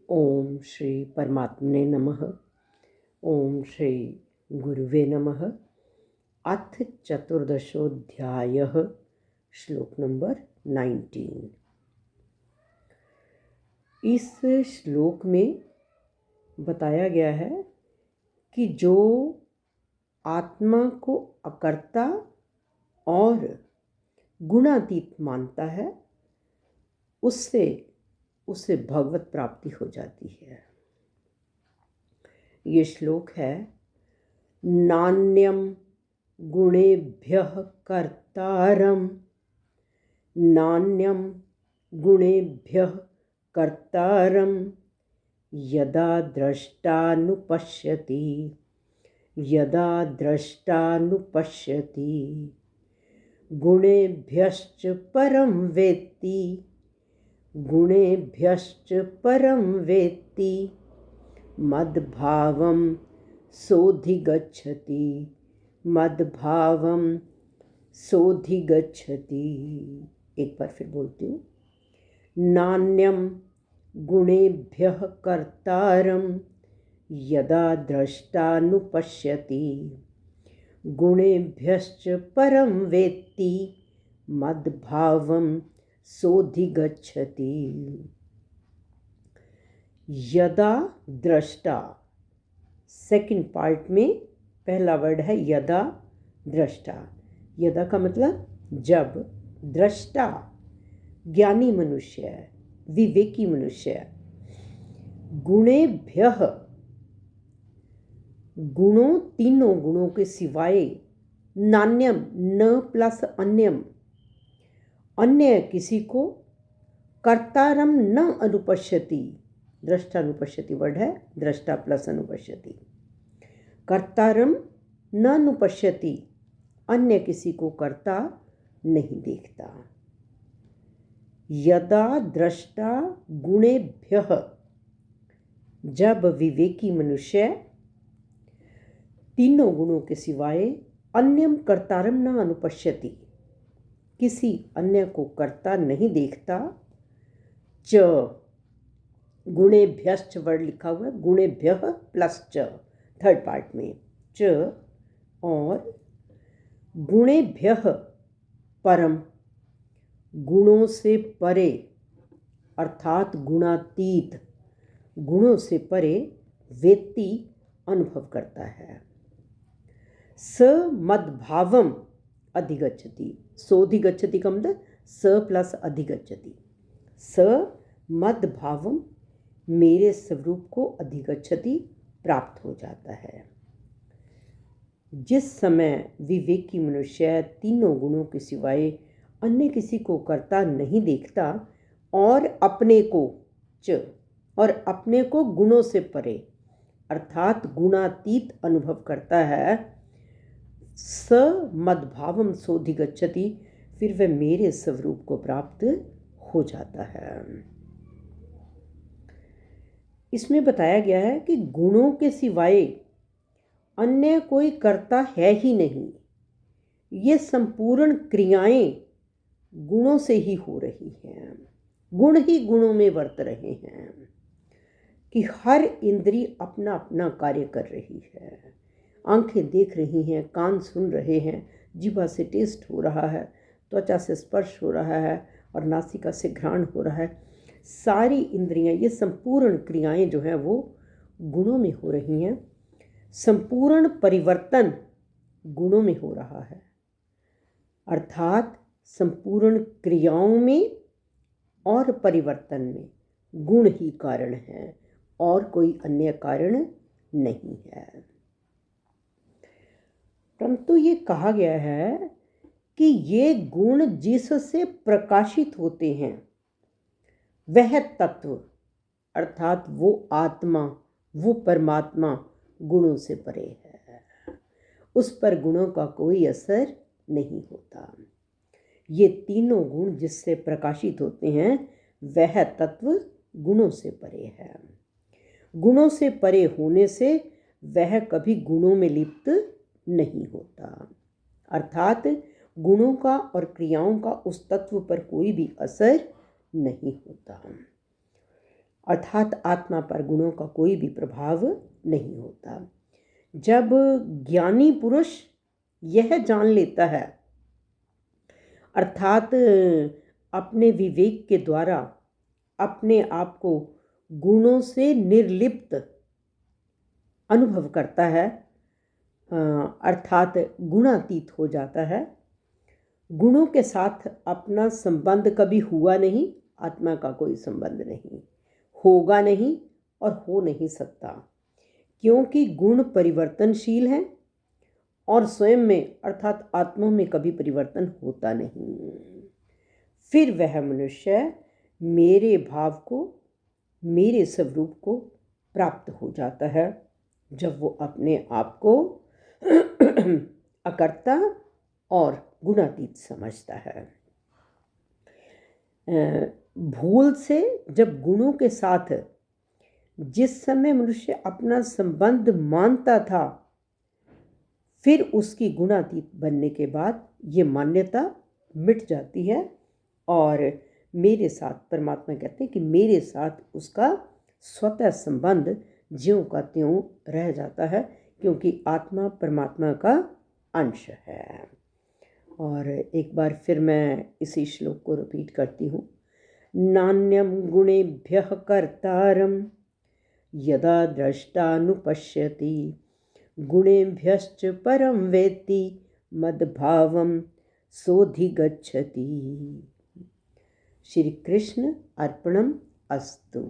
ओम श्री परमात्मने नमः। ओम श्री गुरुवे नमः। अथ चतुर्दशोऽध्यायः। श्लोक नंबर 19। इस श्लोक में बताया गया है कि जो आत्मा को अकर्ता और गुणातीत मानता है उससे भगवत प्राप्ति हो जाती है। ये श्लोक है, नान्यम गुणेभ्यः कर्तारं, नान्यम गुणेभ्यः कर्तारं यदा द्रष्टानुपश्यति, यदा द्रष्टानुपश्यति गुणेभ्यश्च परं वेत्ति, गुणेभ्यश्च परं वेत्ति मद्भावं सोऽधिगच्छति, मद्भावं सोऽधिगच्छति। एक बार फिर बोलती हूँ, नान्यम गुणेभ्यः कर्तारं यदा द्रष्टानुपश्यति, गुणेभ्यश्च परं वेत्ति मद्भावं सोऽधिगच्छति। यदा दृष्टा, सेकंड पार्ट में पहला वर्ड है यदा दृष्टा। यदा का मतलब जब दृष्टा ज्ञानी मनुष्य, विवेकी मनुष्य, गुणेभ्यः गुणों, तीनों गुणों के सिवाय, नान्यम न प्लस अन्यम, अन्य किसी को, कर्तारम न अनुपश्यति, दृष्टा अनुपश्यति वर्ड है, दृष्टा प्लस अनुपश्यति, कर्तारम न अनुपश्यति, अन्य किसी को कर्ता नहीं देखता। यदा दृष्टा गुणेभ्यः, जब विवेकी मनुष्य तीनों गुणों के सिवाय अन्यम कर्तारम न अनुपश्यति, किसी अन्य को कर्ता नहीं देखता, च गुणेभ्यश्च वर्ड लिखा हुआ है, गुणेभ्यः प्लस च थर्ड पार्ट में, च और गुणेभ्यः परम, गुणों से परे अर्थात गुणातीत, गुणों से परे वेत्ति अनुभव करता है। स मद्भावम अधिगच्छति, सोऽधिगच्छति का मतलब स प्लस अधिगच्छति, स मद्भावम मेरे स्वरूप को अधिगच्छति प्राप्त हो जाता है। जिस समय विवेकी मनुष्य तीनों गुणों के सिवाय अन्य किसी को कर्ता नहीं देखता और अपने को गुणों से परे अर्थात गुणातीत अनुभव करता है, स मद्भावम सोऽधिगच्छति, फिर वह मेरे स्वरूप को प्राप्त हो जाता है। इसमें बताया गया है कि गुणों के सिवाय अन्य कोई कर्ता है ही नहीं। ये संपूर्ण क्रियाएं गुणों से ही हो रही हैं, गुण ही गुणों में वर्त रहे हैं कि हर इंद्री अपना अपना कार्य कर रही है। आंखें देख रही हैं, कान सुन रहे हैं, जीभा से टेस्ट हो रहा है, त्वचा से स्पर्श हो रहा है और नासिका से घ्राण हो रहा है। सारी इंद्रियां, ये संपूर्ण क्रियाएं जो हैं वो गुणों में हो रही हैं। संपूर्ण परिवर्तन गुणों में हो रहा है, अर्थात संपूर्ण क्रियाओं में और परिवर्तन में गुण ही कारण है और कोई अन्य कारण नहीं है। परंतु ये कहा गया है कि ये गुण जिससे प्रकाशित होते हैं वह तत्व अर्थात वो आत्मा, वो परमात्मा गुणों से परे है, उस पर गुणों का कोई असर नहीं होता। ये तीनों गुण जिससे प्रकाशित होते हैं वह तत्व गुणों से परे है। गुणों से परे होने से वह कभी गुणों में लिप्त नहीं होता, अर्थात गुणों का और क्रियाओं का उस तत्व पर कोई भी असर नहीं होता। अर्थात आत्मा पर गुणों का कोई भी प्रभाव नहीं होता। जब ज्ञानी पुरुष यह जान लेता है, अर्थात अपने विवेक के द्वारा अपने आप को गुणों से निर्लिप्त अनुभव करता है, अर्थात गुणातीत हो जाता है। गुणों के साथ अपना संबंध कभी हुआ नहीं, आत्मा का कोई संबंध नहीं, होगा नहीं और हो नहीं सकता, क्योंकि गुण परिवर्तनशील हैं और स्वयं में अर्थात आत्मा में कभी परिवर्तन होता नहीं। फिर वह मनुष्य मेरे भाव को, मेरे स्वरूप को प्राप्त हो जाता है जब वो अपने आप को अकर्ता और गुणातीत समझता है। भूल से जब गुणों के साथ जिस समय मनुष्य अपना संबंध मानता था, फिर उसकी गुणातीत बनने के बाद ये मान्यता मिट जाती है और मेरे साथ, परमात्मा कहते हैं कि मेरे साथ उसका स्वतः संबंध ज्यों का त्यों रह जाता है, क्योंकि आत्मा परमात्मा का अंश है। और एक बार फिर मैं इसी श्लोक को रिपीट करती हूँ। नान्यम गुणेभ्यः कर्तारं यदा द्रष्टानुपश्यति गुणेभ्यश्च परं वेत्ति मद्भावं सोऽधिगच्छति। श्री कृष्ण अर्पणम अस्तु।